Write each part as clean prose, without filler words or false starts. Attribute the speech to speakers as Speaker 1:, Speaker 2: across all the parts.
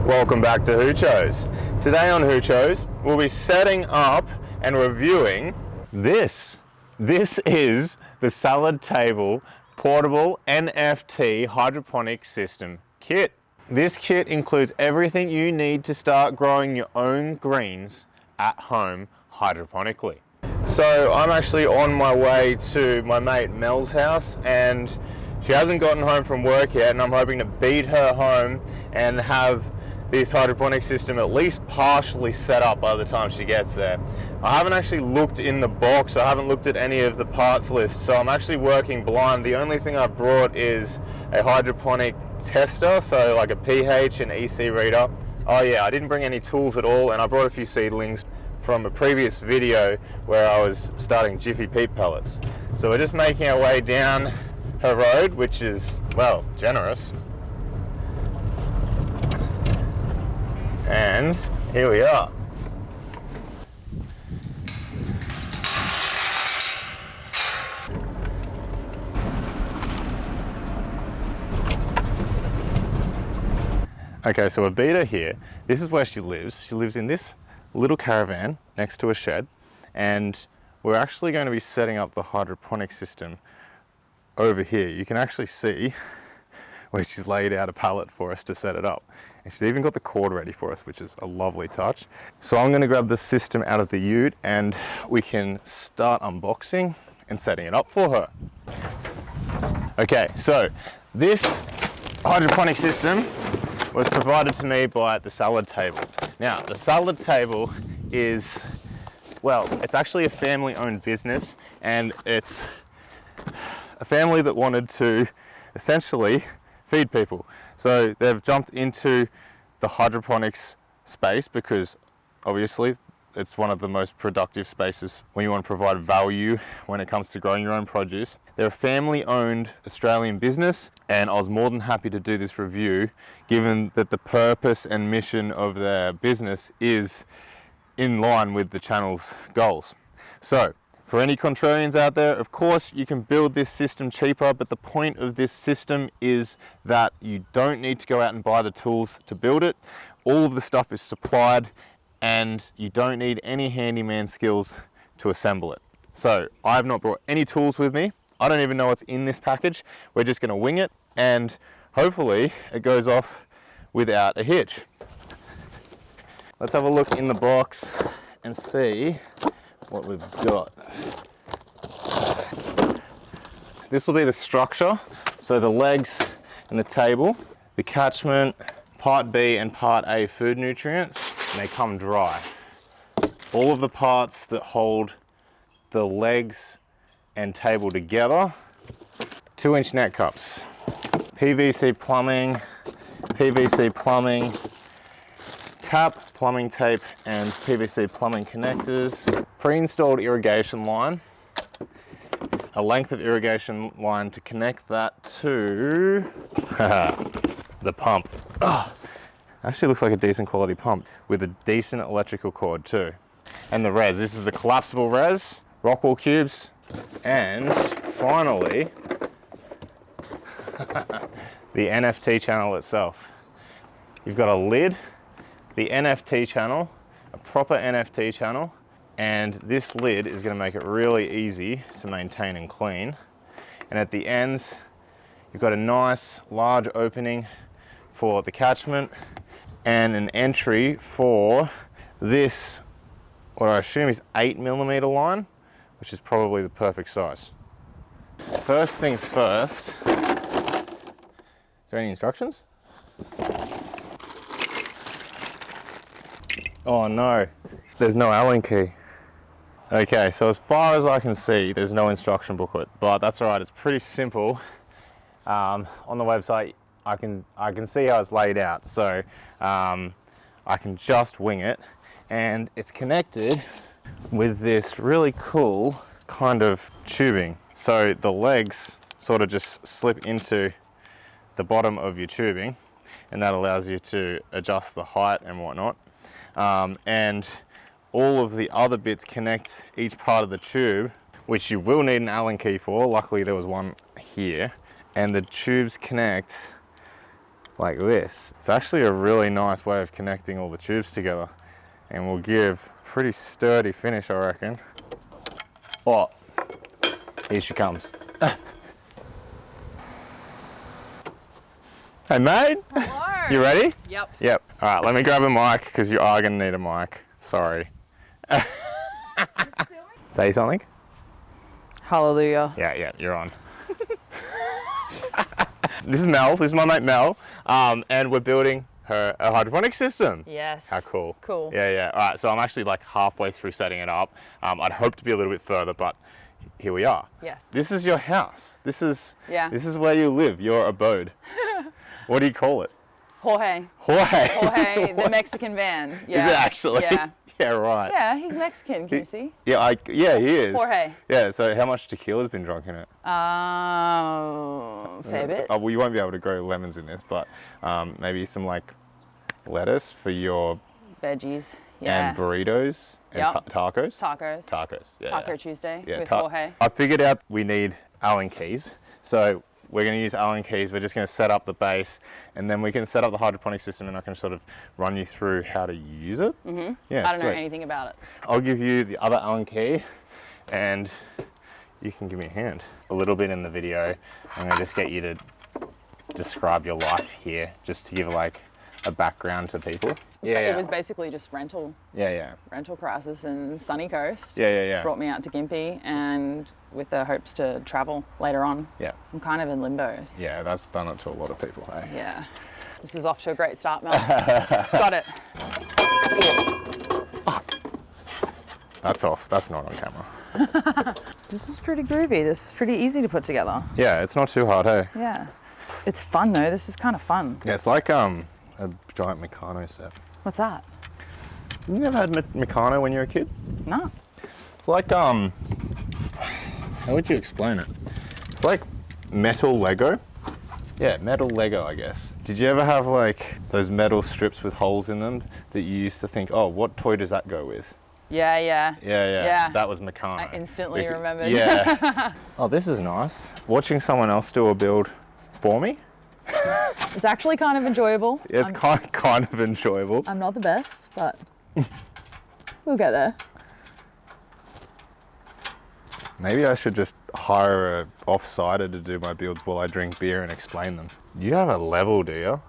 Speaker 1: Welcome back to Hoochos. Today on Hoochos, we'll be setting up and reviewing this. This is the Salad Table Portable NFT Hydroponic System Kit. This kit includes everything you need to start growing your own greens at home hydroponically. So I'm actually on my way to my mate Mel's house, and she hasn't gotten home from work yet, and I'm hoping to beat her home and have this hydroponic system at least partially set up by the time she gets there. I haven't actually looked in the box, I haven't looked at any of the parts lists, so I'm actually working blind. The only thing I've brought is a hydroponic tester, so like a pH and EC reader. Oh yeah, I didn't bring any tools at all, and I brought a few seedlings from a previous video where I was starting Jiffy peat pellets. So we're just making our way down her road, which is, well, generous. And here we are. Okay, so a beta here. This is where she lives. She lives in this little caravan next to a shed, and we're actually going to be setting up the hydroponic system over here. You can actually see where she's laid out a pallet for us to set it up. And she's even got the cord ready for us, which is a lovely touch. So I'm gonna grab the system out of the ute and we can start unboxing and setting it up for her. Okay, so this hydroponic system was provided to me by the Salad Table. Now, the Salad Table is, well, it's actually a family-owned business, and it's a family that wanted to essentially feed people. So they've jumped into the hydroponics space because obviously it's one of the most productive spaces when you want to provide value when it comes to growing your own produce. They're a family-owned Australian business, and I was more than happy to do this review given that the purpose and mission of their business is in line with the channel's goals. So for any contrarians out there, of course you can build this system cheaper, but the point of this system is that you don't need to go out and buy the tools to build it. All of the stuff is supplied, and you don't need any handyman skills to assemble it. So I have not brought any tools with me. I don't even know what's in this package. We're just gonna wing it, and hopefully it goes off without a hitch. Let's have a look in the box and see what we've got. This will be the structure, so the legs and the table, the catchment, part B and part A food nutrients, and they come dry. All of the parts that hold the legs and table together, 2-inch net cups, PVC plumbing, tap, plumbing tape, and PVC plumbing connectors, pre-installed irrigation line, a length of irrigation line to connect that to the pump. Actually looks like a decent quality pump with a decent electrical cord too. And the res, this is a collapsible res, rockwool cubes, and finally, the NFT channel itself. You've got a lid, the NFT channel, a proper NFT channel, and this lid is going to make it really easy to maintain and clean. And at the ends, you've got a nice large opening for the catchment and an entry for this, what I assume is 8mm line, which is probably the perfect size. First things first, is there any instructions? Oh no, there's no Allen key. Okay, so as far as I can see, there's no instruction booklet, but that's all right, it's pretty simple. On the website, I can see how it's laid out, so I can just wing it, and it's connected with this really cool kind of tubing. So the legs sort of just slip into the bottom of your tubing, and that allows you to adjust the height and whatnot. And all of the other bits connect each part of the tube, which you will need an Allen key for. Luckily there was one here. And the tubes connect like this. It's actually a really nice way of connecting all the tubes together and will give a pretty sturdy finish, I reckon. Oh, here she comes. Hey mate.
Speaker 2: Hello.
Speaker 1: You ready?
Speaker 2: Yep.
Speaker 1: Yep. All right, let me grab a mic because you are gonna need a mic. Sorry. Say something.
Speaker 2: Hallelujah.
Speaker 1: Yeah, you're on. This is Mel, this is my mate Mel, and we're building her a hydroponic system.
Speaker 2: Yes.
Speaker 1: How cool.
Speaker 2: Cool.
Speaker 1: Yeah. All right, so I'm actually like halfway through setting it up. I'd hope to be a little bit further, but here we are.
Speaker 2: Yes.
Speaker 1: This is your house. This is where you live, your abode. What do you call it?
Speaker 2: Jorge.
Speaker 1: Jorge,
Speaker 2: the Mexican van. Yeah.
Speaker 1: Is it actually?
Speaker 2: Yeah.
Speaker 1: Yeah, right.
Speaker 2: Yeah, he's Mexican, can you see?
Speaker 1: Yeah, he is.
Speaker 2: Jorge.
Speaker 1: Yeah, so how much tequila's been drunk in it?
Speaker 2: Fair bit.
Speaker 1: Well, you won't be able to grow lemons in this, but maybe some like lettuce for your
Speaker 2: Veggies. Yeah.
Speaker 1: and burritos and tacos.
Speaker 2: Tacos.
Speaker 1: Yeah.
Speaker 2: Taco Tuesday with
Speaker 1: ta-
Speaker 2: Jorge.
Speaker 1: I figured out we need Allen keys, so we're going to use Allen keys. We're just going to set up the base, and then we can set up the hydroponic system, and I can sort of run you through how to use it.
Speaker 2: Mm-hmm.
Speaker 1: Yeah,
Speaker 2: I don't know anything about it.
Speaker 1: I'll give you the other Allen key, and you can give me a hand. A little bit in the video, I'm going to just get you to describe your life here, just to give like a background to people. Yeah.
Speaker 2: It was basically just rental crisis in Sunny Coast.
Speaker 1: Yeah.
Speaker 2: Brought me out to Gympie, and with the hopes to travel later on.
Speaker 1: Yeah.
Speaker 2: I'm kind of in limbo.
Speaker 1: Yeah, that's done it to a lot of people, hey?
Speaker 2: Yeah. This is off to a great start, Mel. Got it.
Speaker 1: That's off. That's not on camera.
Speaker 2: This is pretty groovy. This is pretty easy to put together.
Speaker 1: Yeah, it's not too hard, hey?
Speaker 2: Yeah. It's fun though. This is kind of fun.
Speaker 1: Yeah, it's like a giant Meccano set.
Speaker 2: What's that?
Speaker 1: You never had Meccano when you were a kid?
Speaker 2: No.
Speaker 1: It's like, how would you explain it? It's like metal Lego. Yeah, metal Lego, I guess. Did you ever have like those metal strips with holes in them that you used to think, oh, what toy does that go with?
Speaker 2: Yeah.
Speaker 1: That was Meccano.
Speaker 2: I instantly remembered.
Speaker 1: Yeah. Oh, this is nice. Watching someone else do a build for me.
Speaker 2: It's actually kind of enjoyable.
Speaker 1: It's kind of enjoyable.
Speaker 2: I'm not the best, but we'll get there.
Speaker 1: Maybe I should just hire a off-sider to do my builds while I drink beer and explain them. You have a level, do you?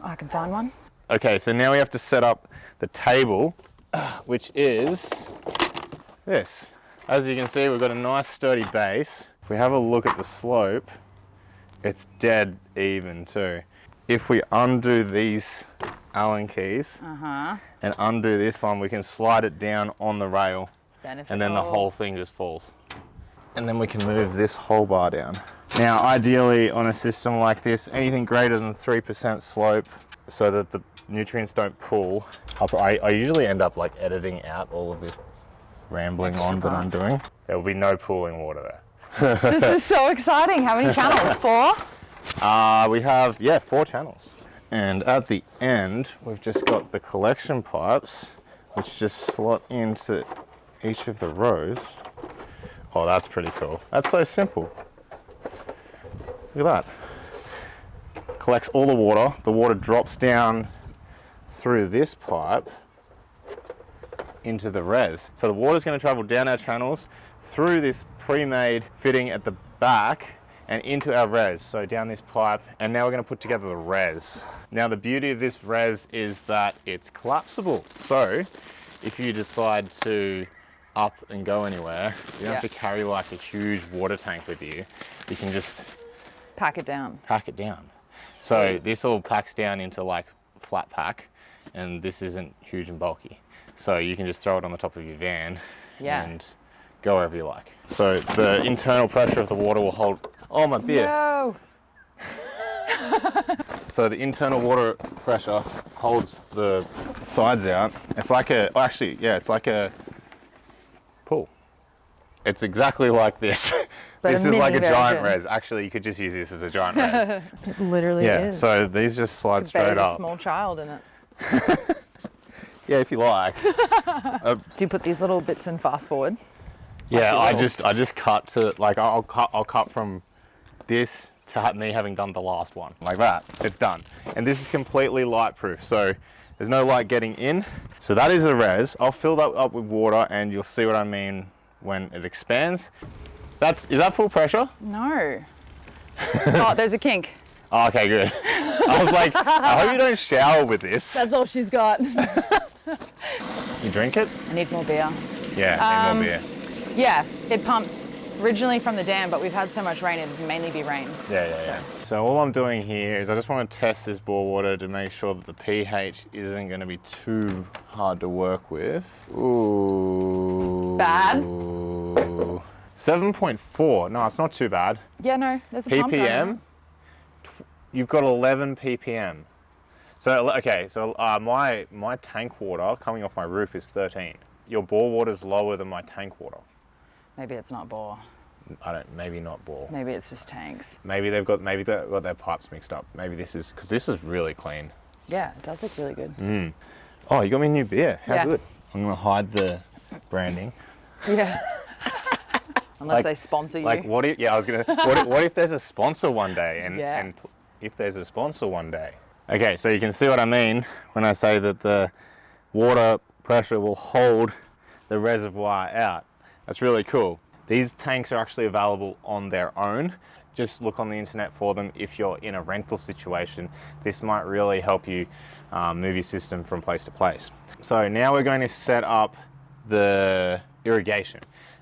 Speaker 2: I can find one.
Speaker 1: Okay, so now we have to set up the table, which is this. As you can see, we've got a nice sturdy base. If we have a look at the slope, it's dead even too. If we undo these Allen keys and undo this one, we can slide it down on the rail. And then the whole thing just falls. And then we can move this whole bar down. Now, ideally on a system like this, anything greater than 3% slope so that the nutrients don't pool. I usually end up like editing out all of this rambling on that I'm doing. There will be no pooling water there.
Speaker 2: This is so exciting. How many channels? 4?
Speaker 1: We have, 4 channels. And at the end, we've just got the collection pipes, which just slot into each of the rows. Oh, that's pretty cool. That's so simple. Look at that. Collects all the water. The water drops down through this pipe into the res. So the water's going to travel down our channels through this pre-made fitting at the back and into our res. So down this pipe, and now we're going to put together the res. Now the beauty of this res is that it's collapsible. So if you decide to up and go anywhere, you don't have to carry like a huge water tank with you. You can just
Speaker 2: pack it down.
Speaker 1: So this all packs down into like flat pack, and this isn't huge and bulky. So you can just throw it on the top of your van and go wherever you like. So the internal pressure of the water will hold, oh my beer.
Speaker 2: No.
Speaker 1: So the internal water pressure holds the sides out. It's like it's like a pool. It's exactly like this.
Speaker 2: But
Speaker 1: this is like a giant res. Actually, you could just use this as a giant res.
Speaker 2: It literally is.
Speaker 1: So these just slide straight up.
Speaker 2: A small child in it.
Speaker 1: Yeah, if you like.
Speaker 2: Do you put these little bits in fast forward?
Speaker 1: Yeah, I just cut to like I'll cut from this to me having done the last one. Like that, it's done. And this is completely light proof, so there's no light getting in. So that is the res. I'll fill that up with water and you'll see what I mean when it expands. Is that full pressure?
Speaker 2: No. Oh, there's a kink.
Speaker 1: Oh, okay, good. I was like, I hope you don't shower with this.
Speaker 2: That's all she's got.
Speaker 1: You drink it?
Speaker 2: I need more beer.
Speaker 1: Yeah, need more beer.
Speaker 2: Yeah, it pumps originally from the dam, but we've had so much rain, it'd mainly be rain.
Speaker 1: Yeah. So all I'm doing here is I just want to test this bore water to make sure that the pH isn't going to be too hard to work with. Ooh.
Speaker 2: Bad?
Speaker 1: 7.4. No, it's not too bad.
Speaker 2: Yeah, no, there's a pump
Speaker 1: ppm. You've got 11 ppm. So okay, so my tank water coming off my roof is 13. Your bore water's lower than my tank water.
Speaker 2: Maybe it's not bore.
Speaker 1: Maybe not bore.
Speaker 2: Maybe it's just tanks.
Speaker 1: Maybe they've got their pipes mixed up. Maybe because this is really clean.
Speaker 2: Yeah, it does look really good.
Speaker 1: Oh, you got me a new beer. How
Speaker 2: Yeah.
Speaker 1: good. I'm gonna hide the branding.
Speaker 2: Yeah. Unless they sponsor you.
Speaker 1: Like what if, yeah, I was gonna, what if there's a sponsor one day and if there's a sponsor one day. Okay, so you can see what I mean when I say that the water pressure will hold the reservoir out. That's really cool. These tanks are actually available on their own. Just look on the internet for them if you're in a rental situation. This might really help you move your system from place to place. So now we're going to set up the irrigation.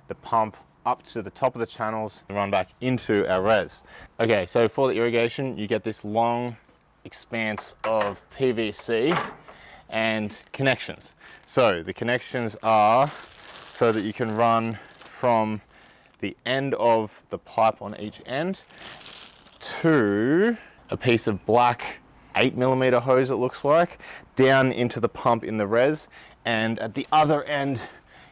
Speaker 1: The pump up to the top of the channels and run back into our res. Okay, so for the irrigation, you get this long expanse of PVC and connections. So the connections are so that you can run from the end of the pipe on each end to a piece of black 8mm hose, it looks like, down into the pump in the res, and at the other end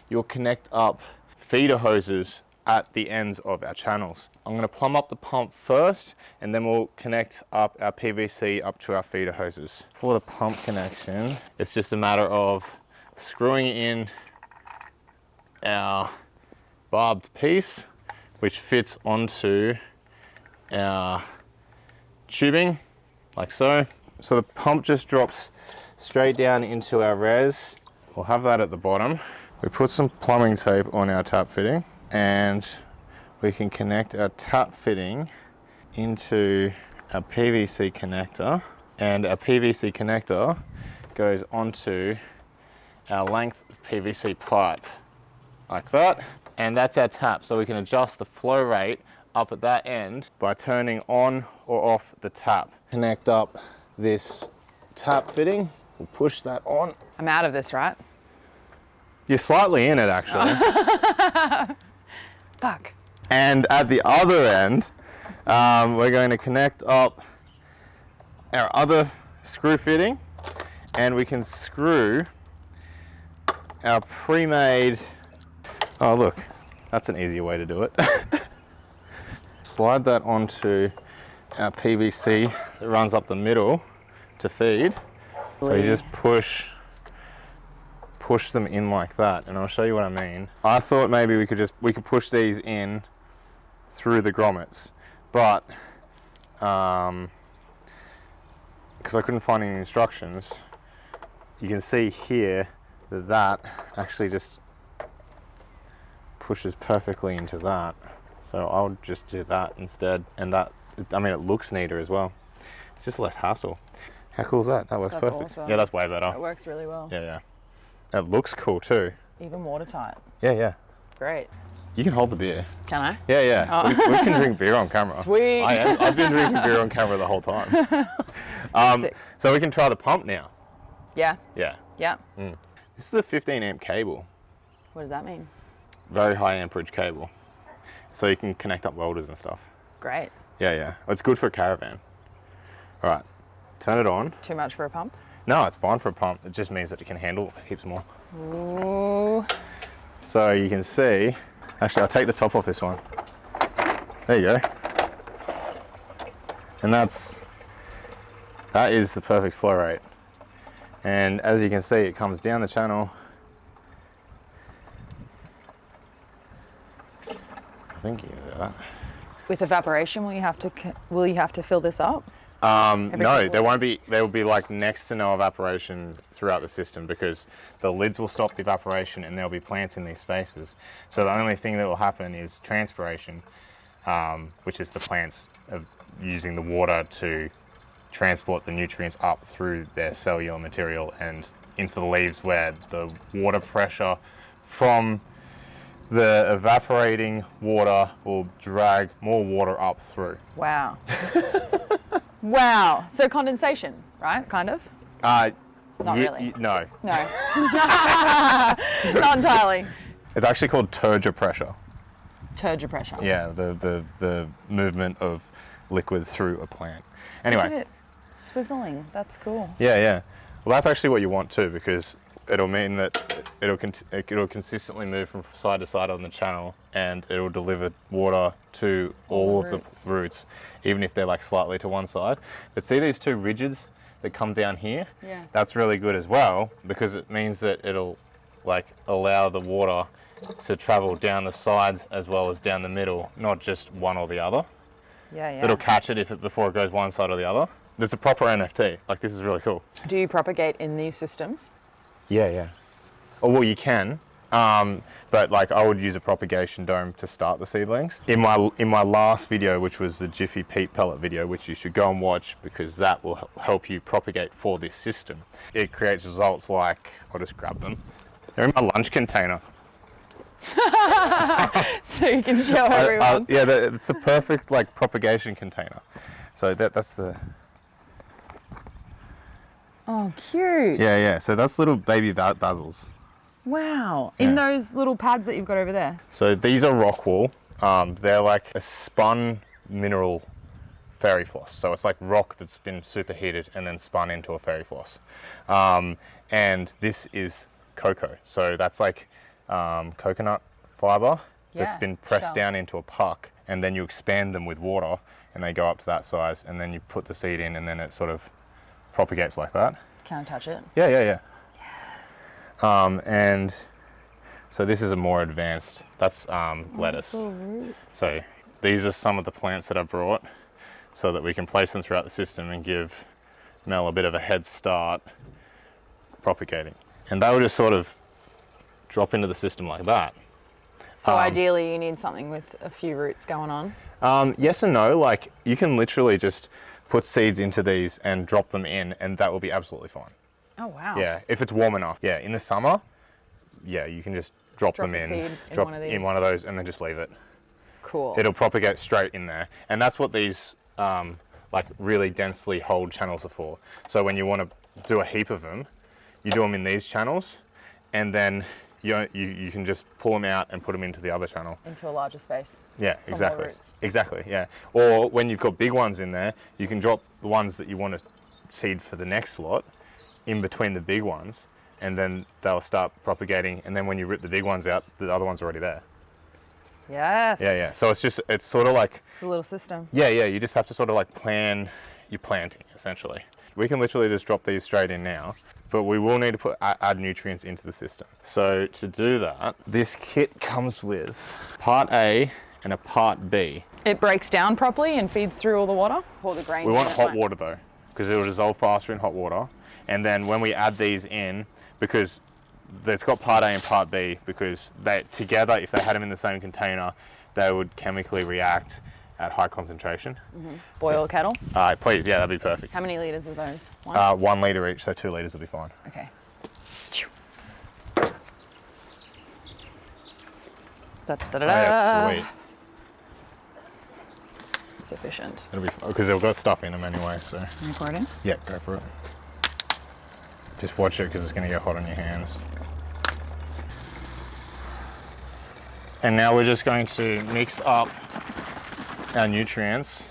Speaker 1: you'll connect up feeder hoses at the ends of our channels. I'm going to plumb up the pump first and then we'll connect up our PVC up to our feeder hoses. For the pump connection, it's just a matter of screwing in our barbed piece, which fits onto our tubing like so. So the pump just drops straight down into our res. We'll have that at the bottom. We put some plumbing tape on our tap fitting and we can connect our tap fitting into a PVC connector, and our PVC connector goes onto our length of PVC pipe like that, and that's our tap. So we can adjust the flow rate up at that end by turning on or off the tap. Connect up this tap fitting, we'll push that on.
Speaker 2: I'm out of this, right?
Speaker 1: You're slightly in it actually.
Speaker 2: Fuck.
Speaker 1: And at the other end, we're going to connect up our other screw fitting, and we can screw our pre-made, oh look, that's an easier way to do it. Slide that onto our PVC that runs up the middle to feed. So you just push them in like that, and I'll show you what I mean. I thought maybe we could push these in through the grommets, but because I couldn't find any instructions, you can see here that actually just pushes perfectly into that. So I'll just do that instead, and that, I mean, it looks neater as well. It's just less hassle. How cool is that? That works perfect.
Speaker 2: Awesome.
Speaker 1: Yeah, that's way better.
Speaker 2: It works really well.
Speaker 1: Yeah. It looks cool too.
Speaker 2: Even watertight.
Speaker 1: Yeah.
Speaker 2: Great.
Speaker 1: You can hold the beer.
Speaker 2: Can I?
Speaker 1: Yeah.
Speaker 2: Oh.
Speaker 1: We can drink beer on camera.
Speaker 2: Sweet.
Speaker 1: I've been drinking beer on camera the whole time. So we can try the pump now.
Speaker 2: Yeah.
Speaker 1: Yeah. This is a 15 amp cable.
Speaker 2: What does that mean?
Speaker 1: Very high amperage cable. So you can connect up welders and stuff.
Speaker 2: Great.
Speaker 1: Yeah. It's good for a caravan. All right, turn it on.
Speaker 2: Too much for a pump?
Speaker 1: No, it's fine for a pump. It just means that it can handle heaps more.
Speaker 2: Ooh.
Speaker 1: So you can see, actually I'll take the top off this one. There you go. And that is the perfect flow rate. And as you can see, it comes down the channel. I think you can do that.
Speaker 2: With evaporation, will you have to fill this up?
Speaker 1: No, there won't be. There will be like next to no evaporation throughout the system because the lids will stop the evaporation and there'll be plants in these spaces. So the only thing that will happen is transpiration, which is the plants using the water to transport the nutrients up through their cellular material and into the leaves, where the water pressure from the evaporating water will drag more water up through.
Speaker 2: Wow. Wow. So condensation, right? Kind of? Not really.
Speaker 1: No.
Speaker 2: No. Not entirely.
Speaker 1: It's actually called turgor pressure.
Speaker 2: Turgor pressure.
Speaker 1: Yeah, the movement of liquid through a plant. Anyway.
Speaker 2: Look at it swizzling. That's cool.
Speaker 1: Yeah, yeah. Well, that's actually what you want too, because it'll mean that it'll consistently move from side to side on the channel, and it'll deliver water to all of the roots, even if they're like slightly to one side. But see these two ridges that come down here?
Speaker 2: Yeah.
Speaker 1: That's really good as well, because it means that it'll like allow the water to travel down the sides as well as down the middle, not just one or the other.
Speaker 2: Yeah, yeah.
Speaker 1: It'll catch it before it goes one side or the other. There's a proper NFT. Like, this is really cool.
Speaker 2: Do you propagate in these systems?
Speaker 1: Yeah, yeah. Oh, well, you can, but like I would use a propagation dome to start the seedlings. In my last video, which was the Jiffy Peat pellet video, which you should go and watch because that will help you propagate for this system. It creates results like, I'll just grab them. They're in my lunch container.
Speaker 2: So you can show everyone.
Speaker 1: Yeah, it's the perfect like propagation container. So that's the.
Speaker 2: Oh, cute.
Speaker 1: Yeah, yeah. So that's little baby basils.
Speaker 2: Wow.
Speaker 1: Yeah.
Speaker 2: In those little pads that you've got over there.
Speaker 1: So these are rock wool. They're like a spun mineral fairy floss. So it's like rock that's been superheated and then spun into a fairy floss. And this is cocoa. So that's like coconut fiber that's been pressed down into a puck, and then you expand them with water and they go up to that size, and then you put the seed in and then it sort of propagates like that.
Speaker 2: Can I touch it?
Speaker 1: Yeah, yeah, yeah.
Speaker 2: Yes.
Speaker 1: And so this is a more advanced, that's lettuce. So these are some of the plants that I brought so that we can place them throughout the system and give Mel a bit of a head start propagating. And they will just sort of drop into the system like that.
Speaker 2: So ideally you need something with a few roots going on?
Speaker 1: Yes and no. Like, you can literally just put seeds into these and drop them in, and that will be absolutely fine.
Speaker 2: Oh, wow.
Speaker 1: Yeah, if it's warm enough. Yeah, in the summer, yeah, you can just drop them in, in one of those, and then just leave it.
Speaker 2: Cool.
Speaker 1: It'll propagate straight in there, and that's what these like really densely holed channels are for. So when you want to do a heap of them, you do them in these channels, and then you can just pull them out and put them into the other channel. Into
Speaker 2: a larger space.
Speaker 1: Yeah, exactly. Exactly, yeah. Or when you've got big ones in there, you can drop the ones that you want to seed for the next lot in between the big ones, and then they'll start propagating, and then when you rip the big ones out, the other one's already there.
Speaker 2: Yes.
Speaker 1: Yeah, yeah. So it's sort of like...
Speaker 2: It's a little system.
Speaker 1: Yeah, yeah. You just have to sort of like plan your planting, essentially. We can literally just drop these straight in now, but we will need to add nutrients into the system. So to do that, this kit comes with part A and a part B. It breaks down properly and feeds through all the water? Pour the grains in. We want hot water though, because it will dissolve faster in hot water. And then when we add these in, because it's got part A and part B, because they together, if they had them in the same container, they would chemically react at high concentration. Mm-hmm. Boil kettle? Please, yeah, that'd be perfect. How many litres of those? 1 litre each, so 2 litres will be fine. Okay. Da, da, da, da. Oh, yeah, sweet. Sufficient. It'll be because they've got stuff in them anyway, so. Can you pour it in? Yeah, go for it. Just watch it because it's going to get hot on your hands. And now we're just going to mix up our nutrients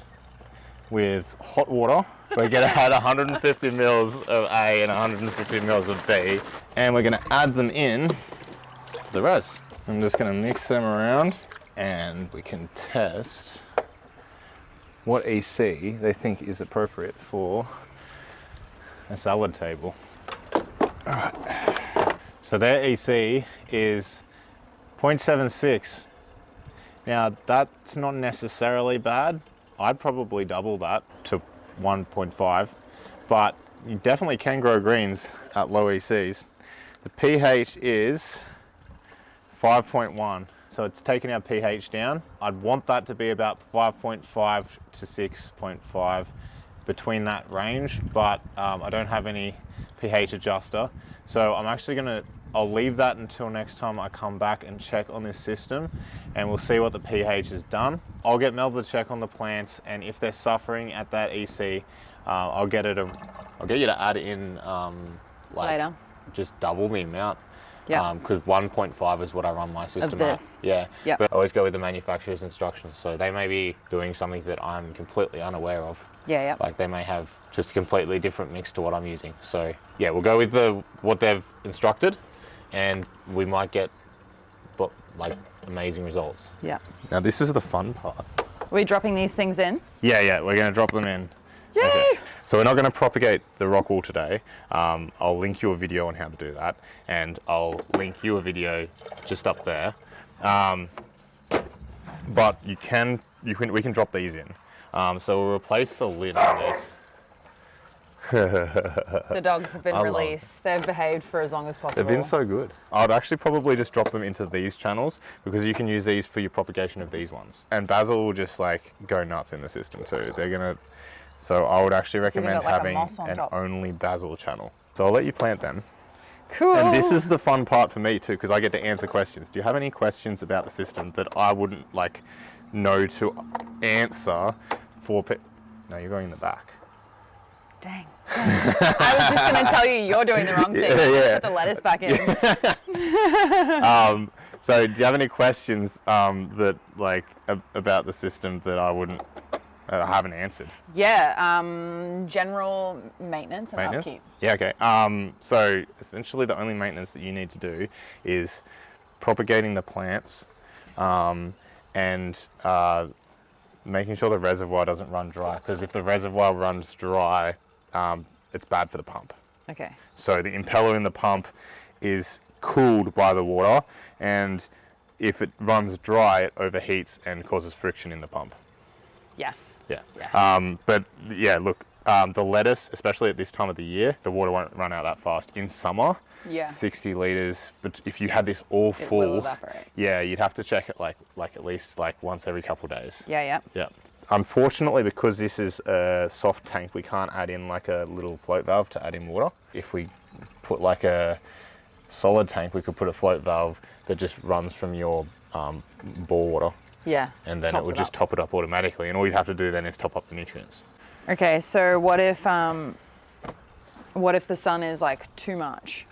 Speaker 1: with hot water. We're going to add 150 mils of A and 150 mils of B, and we're going to add them in to the res. I'm just going to mix them around, and we can test what EC they think is appropriate for a salad table. All right. So their EC is 0.76, Now that's not necessarily bad. I'd probably double that to 1.5, but you definitely can grow greens at low ECs. The pH is 5.1, so it's taken our pH down. I'd want that to be about 5.5 to 6.5, between that range, but I don't have any pH adjuster. So I'm actually I'll leave that until next time I come back and check on this system, and we'll see what the pH has done. I'll get Mel to check on the plants, and if they're suffering at that EC, I'll get you to add in
Speaker 2: Later.
Speaker 1: just double the amount.
Speaker 2: Yeah.
Speaker 1: Because 1.5 is what I run my system at. Yeah.
Speaker 2: Yep.
Speaker 1: But I always go with the manufacturer's instructions, so they may be doing something that I'm completely unaware of.
Speaker 2: Yeah.
Speaker 1: Like they may have just a completely different mix to what I'm using. So yeah, we'll go with what they've instructed, and we might get like amazing results.
Speaker 2: Yeah.
Speaker 1: Now this is the fun part.
Speaker 2: Are we dropping these things in?
Speaker 1: Yeah, we're going to drop them in.
Speaker 2: Yay!
Speaker 1: Okay. So we're not going to propagate the rock wool today. I'll link you a video on how to do that, and I'll link you a video just up there. But we can drop these in. So we'll replace the lid on this.
Speaker 2: The dogs have been released. They've behaved for as long as possible.
Speaker 1: They've been so good. I'd actually probably just drop them into these channels, because you can use these for your propagation of these ones. And basil will just like go nuts in the system too. So I would actually recommend having an only basil channel. So I'll let you plant them.
Speaker 2: Cool.
Speaker 1: And this is the fun part for me too, because I get to answer questions. Do you have any questions about the system that I wouldn't know to answer for No, you're going in the back.
Speaker 2: Dang. I was just going to tell you you're doing the wrong thing.
Speaker 1: Yeah.
Speaker 2: Put the lettuce back in.
Speaker 1: So do you have any questions that about the system that I haven't answered?
Speaker 2: Yeah, general maintenance and upkeep.
Speaker 1: Yeah, okay. So essentially the only maintenance that you need to do is propagating the plants and making sure the reservoir doesn't run dry, because if the reservoir runs dry, it's bad for the pump.
Speaker 2: Okay.
Speaker 1: So the impeller in the pump is cooled by the water, and if it runs dry, it overheats and causes friction in the pump.
Speaker 2: Yeah.
Speaker 1: Yeah. But yeah, look, the lettuce, especially at this time of the year, the water won't run out that fast. In summer, 60 litres, but if you had this all full,
Speaker 2: it will evaporate.
Speaker 1: Yeah, you'd have to check it like at least once every couple of days.
Speaker 2: Yeah.
Speaker 1: Unfortunately, because this is a soft tank, we can't add in a little float valve to add in water. If we put a solid tank, we could put a float valve that just runs from your bore water.
Speaker 2: Yeah.
Speaker 1: And then it would just top it up automatically, and all you'd have to do then is top up the nutrients.
Speaker 2: Okay, so what if the sun is too much?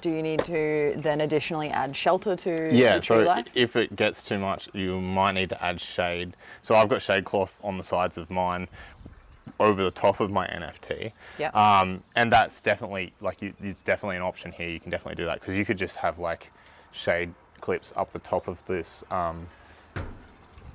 Speaker 2: Do you need to then additionally add shelter to the tree life?
Speaker 1: If it gets too much, you might need to add shade. So I've got shade cloth on the sides of mine over the top of my NFT.
Speaker 2: Yeah.
Speaker 1: And that's definitely it's definitely an option here. You can definitely do that, because you could just have shade clips up the top of this.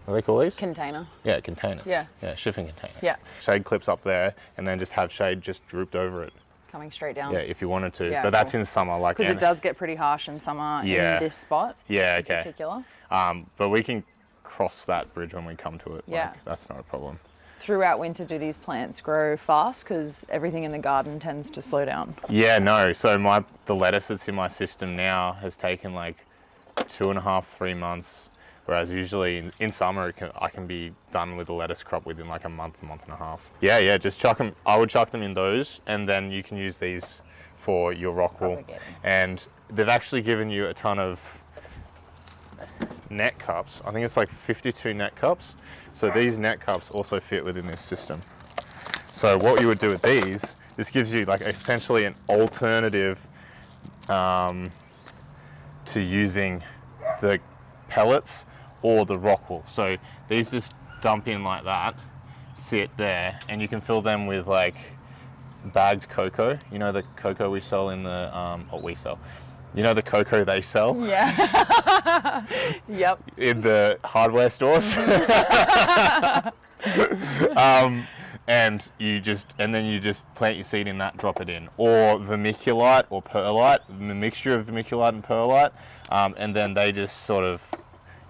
Speaker 1: What do they call these?
Speaker 2: Container.
Speaker 1: Yeah, container.
Speaker 2: Yeah.
Speaker 1: Yeah, shipping container.
Speaker 2: Yeah.
Speaker 1: Shade clips up there, and then just have shade just drooped over it.
Speaker 2: Coming straight down.
Speaker 1: Yeah, if you wanted to.
Speaker 2: Yeah,
Speaker 1: but that's in summer.
Speaker 2: Because it does get pretty harsh in summer in this spot.
Speaker 1: Yeah,
Speaker 2: in particular.
Speaker 1: But we can cross that bridge when we come to it.
Speaker 2: Yeah.
Speaker 1: That's not a problem.
Speaker 2: Throughout winter, do these plants grow fast? Because everything in the garden tends to slow down.
Speaker 1: Yeah, no. So the lettuce that's in my system now has taken 2.5, 3 months. Whereas usually in summer, I can be done with the lettuce crop within a month and a half. Yeah, just chuck them. I would chuck them in those, and then you can use these for your rock wool. And they've actually given you a ton of net cups. I think it's 52 net cups. So these net cups also fit within this system. So what you would do with these, this gives you essentially an alternative to using the pellets or the rock wool. So these just dump in like that, sit there, and you can fill them with bagged cocoa. You know the cocoa we sell in the, what we sell. You know the cocoa they sell?
Speaker 2: Yeah. Yep.
Speaker 1: In the hardware stores. And then you just plant your seed in that, drop it in. Or vermiculite or perlite, the mixture of vermiculite and perlite, and then they just sort of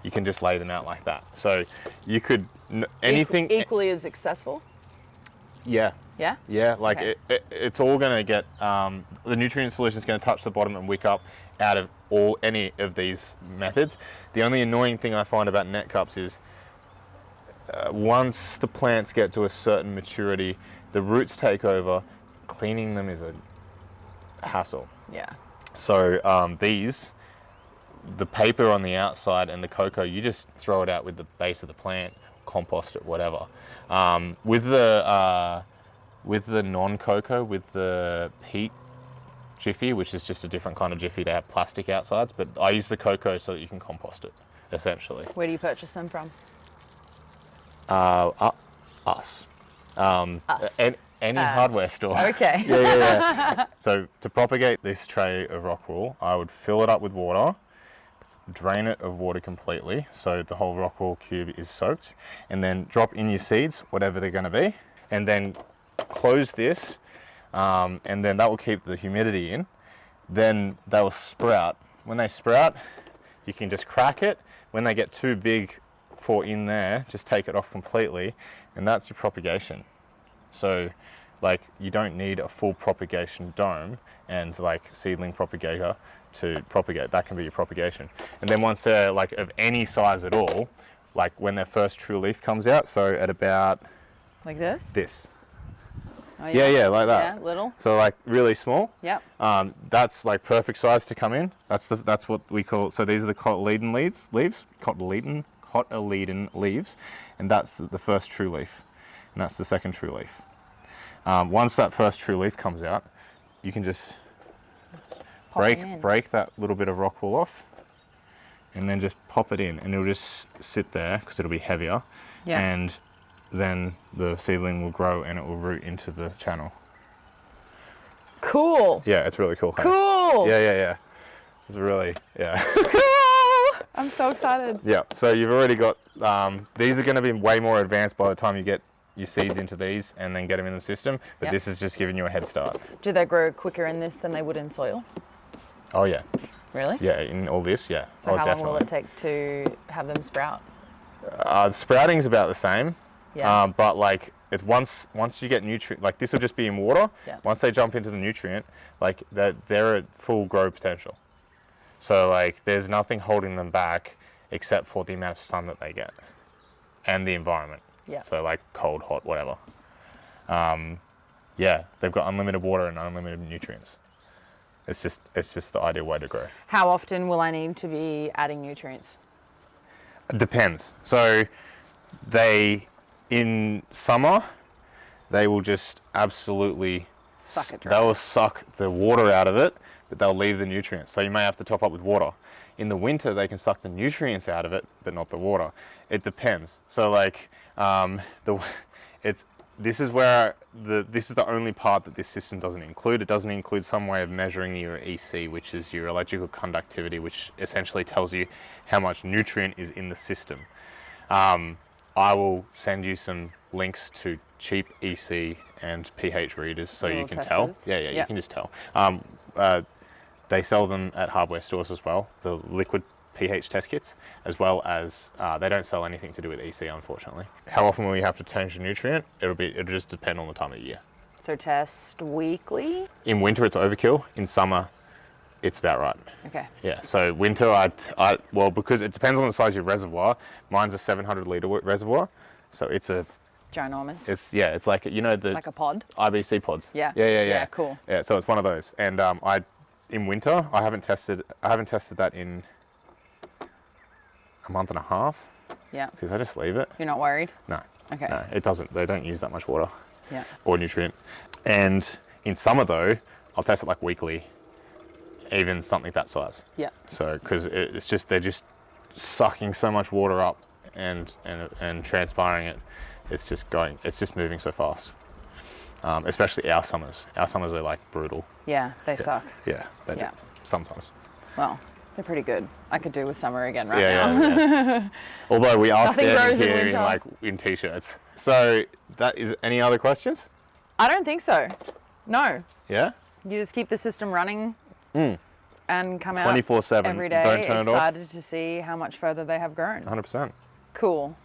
Speaker 1: you can just lay them out like that. So you could, anything.
Speaker 2: Equally as successful?
Speaker 1: Yeah.
Speaker 2: Yeah?
Speaker 1: Yeah, like
Speaker 2: Okay.
Speaker 1: it's all going to get, the nutrient solution is going to touch the bottom and wick up out of any of these methods. The only annoying thing I find about net cups is once the plants get to a certain maturity, the roots take over, cleaning them is a hassle.
Speaker 2: Yeah.
Speaker 1: So the paper on the outside and the cocoa, you just throw it out with the base of the plant, compost it, whatever. With the non-cocoa, with the peat jiffy, which is just a different kind of jiffy, they have plastic outsides, but I use the cocoa so that you can compost it, essentially.
Speaker 2: Where do you purchase them from?
Speaker 1: Us.
Speaker 2: Us.
Speaker 1: Any hardware store.
Speaker 2: Okay.
Speaker 1: Yeah. So to propagate this tray of rock wool, I would fill it up with water, drain it of water completely so the whole rock wool cube is soaked, and then drop in your seeds, whatever they're going to be, and then close this, and then that will keep the humidity in. Then they will sprout. When they sprout, you can just crack it. When they get too big for in there, just take it off completely, and that's your propagation. So like you don't need a full propagation dome and like seedling propagator to propagate. That can be your propagation. And then once they're like of any size at all, like when their first true leaf comes out, so at about
Speaker 2: Like this?
Speaker 1: this.
Speaker 2: Oh,
Speaker 1: Yeah, like that.
Speaker 2: Yeah, little.
Speaker 1: So like really small.
Speaker 2: Yep.
Speaker 1: That's like perfect size to come in. That's what we call. So these are the cotyledon leaves, cotyledon leaves, and that's the first true leaf, and that's the second true leaf. Once that first true leaf comes out, you can just break that little bit of rock wool off, and then just pop it in, and it'll just sit there because it'll be heavier.
Speaker 2: Yeah.
Speaker 1: And then the seedling will grow and it will root into the channel.
Speaker 2: Cool.
Speaker 1: Yeah, it's really cool. Hey?
Speaker 2: Cool.
Speaker 1: Yeah. It's really, yeah.
Speaker 2: Cool. I'm so excited.
Speaker 1: Yeah, so you've already got, these are going to be way more advanced by the time you get your seeds into these and then get them in the system, but
Speaker 2: Yep.
Speaker 1: this is just giving you a head start.
Speaker 2: Do they grow quicker in this than they would in soil?
Speaker 1: Oh yeah.
Speaker 2: Really?
Speaker 1: Yeah, in all this, yeah.
Speaker 2: So
Speaker 1: oh,
Speaker 2: how
Speaker 1: definitely.
Speaker 2: long will it take to have them sprout?
Speaker 1: Sprouting's about the same.
Speaker 2: Yeah.
Speaker 1: But like it's once you get nutrient, like this will just be in water.
Speaker 2: Yeah.
Speaker 1: Once they jump into the nutrient, like they're at full grow potential. So like there's nothing holding them back except for the amount of sun that they get and the environment.
Speaker 2: Yeah.
Speaker 1: So like cold, hot, whatever. Yeah, they've got unlimited water and unlimited nutrients. It's just the ideal way to grow.
Speaker 2: How often will I need to be adding nutrients?
Speaker 1: It depends. So in summer, they will just absolutely
Speaker 2: Suck it dry.
Speaker 1: they will suck the water out of it, but they'll leave the nutrients. So you may have to top up with water. In the winter, they can suck the nutrients out of it, but not the water. It depends. So like this is the only part that this system doesn't include. It doesn't include some way of measuring your EC, which is your electrical conductivity, which essentially tells you how much nutrient is in the system. I will send you some links to cheap EC and pH readers so you can tell.
Speaker 2: testers.
Speaker 1: Yeah,
Speaker 2: Yep.
Speaker 1: you can just tell. They sell them at hardware stores as well, the liquid pH test kits, as well as they don't sell anything to do with EC, unfortunately. How often will you have to change the nutrient? It'll just depend on the time of year.
Speaker 2: So test weekly?
Speaker 1: In winter, it's overkill. In summer, it's about right.
Speaker 2: Okay.
Speaker 1: Yeah, so winter, well, because it depends on the size of your reservoir. Mine's a 700 litre reservoir, so it's
Speaker 2: Ginormous?
Speaker 1: it's like, you know, the
Speaker 2: like a pod?
Speaker 1: IBC pods.
Speaker 2: Yeah.
Speaker 1: Yeah,
Speaker 2: Yeah, cool.
Speaker 1: Yeah, so it's one of those. And in winter, I haven't tested that in a month and a half,
Speaker 2: Yeah.
Speaker 1: because I just leave it.
Speaker 2: You're not worried?
Speaker 1: No.
Speaker 2: Okay.
Speaker 1: No, it doesn't. They don't use that much water
Speaker 2: Yeah.
Speaker 1: or nutrient. And in summer though, I'll test it like weekly, even something that size.
Speaker 2: Yeah.
Speaker 1: So, because they're just sucking so much water up and transpiring it. It's just moving so fast. Especially our summers. Our summers are like brutal.
Speaker 2: Yeah, they suck.
Speaker 1: Yeah, they
Speaker 2: Yeah.
Speaker 1: do. Sometimes.
Speaker 2: Well, they're pretty good. I could do with summer again right
Speaker 1: Yeah,
Speaker 2: now.
Speaker 1: yeah. Although we are
Speaker 2: Nothing
Speaker 1: standing
Speaker 2: grows in
Speaker 1: here
Speaker 2: winter.
Speaker 1: in t-shirts. So that is any other questions?
Speaker 2: I don't think so. No.
Speaker 1: Yeah?
Speaker 2: You just keep the system running. and come out
Speaker 1: 24/7.
Speaker 2: every day,
Speaker 1: Don't turn it off.
Speaker 2: excited to see how much further they have grown.
Speaker 1: 100%.
Speaker 2: Cool.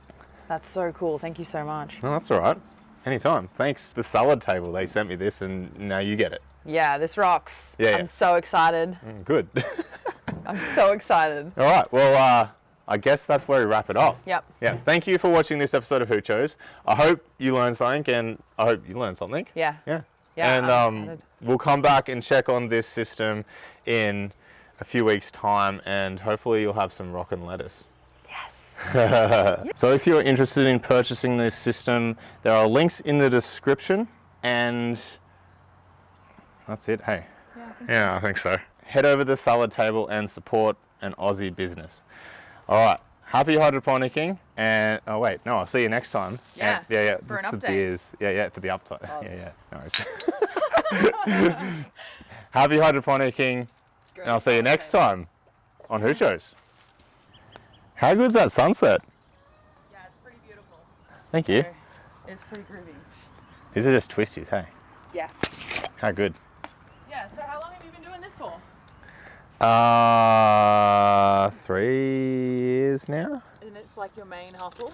Speaker 2: That's so cool. Thank you so much.
Speaker 1: No, that's all right. Anytime. Thanks. The salad table, they sent me this and now you get it.
Speaker 2: Yeah, this rocks.
Speaker 1: Yeah,
Speaker 2: I'm so excited.
Speaker 1: Good.
Speaker 2: I'm so excited.
Speaker 1: All right. Well, I guess that's where we wrap it up.
Speaker 2: Yep.
Speaker 1: Yeah. Thank you for watching this episode of Hoochos. I hope you learned something and I hope you learned something.
Speaker 2: Yeah.
Speaker 1: Yeah.
Speaker 2: Yeah,
Speaker 1: And
Speaker 2: I'm excited.
Speaker 1: we'll come back and check on this system in a few weeks' time and hopefully you'll have some rockin' lettuce.
Speaker 2: Yes.
Speaker 1: So if you're interested in purchasing this system, there are links in the description and that's it. Hey. Yeah, I think so. Head over to the salad table and support an Aussie business. All right. Happy hydroponicking and oh wait, no, I'll see you next time.
Speaker 2: Yeah.
Speaker 1: And, yeah.
Speaker 2: For an
Speaker 1: this is
Speaker 2: update.
Speaker 1: the beers. Yeah, for the update.
Speaker 2: Oh.
Speaker 1: Yeah. No worries. Happy hydroponicking and I'll see you next time on Hoochos. How good's that sunset?
Speaker 2: Yeah, it's pretty beautiful.
Speaker 1: Thank you.
Speaker 2: It's pretty groovy. These
Speaker 1: These are just twisties, hey?
Speaker 2: Yeah.
Speaker 1: How good?
Speaker 2: Yeah, so how long have you been doing this for?
Speaker 1: 3 years now?
Speaker 2: And it's like your main hustle?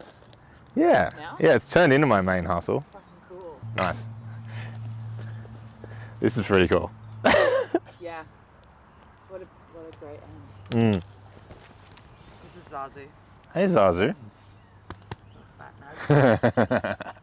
Speaker 1: Yeah.
Speaker 2: Now?
Speaker 1: Yeah, it's turned into my main hustle.
Speaker 2: Fucking cool.
Speaker 1: Nice. This is pretty cool.
Speaker 2: Yeah. What a great end.
Speaker 1: Mm.
Speaker 2: This is Zazu.
Speaker 1: Hey, Zazu.
Speaker 2: Fat nug.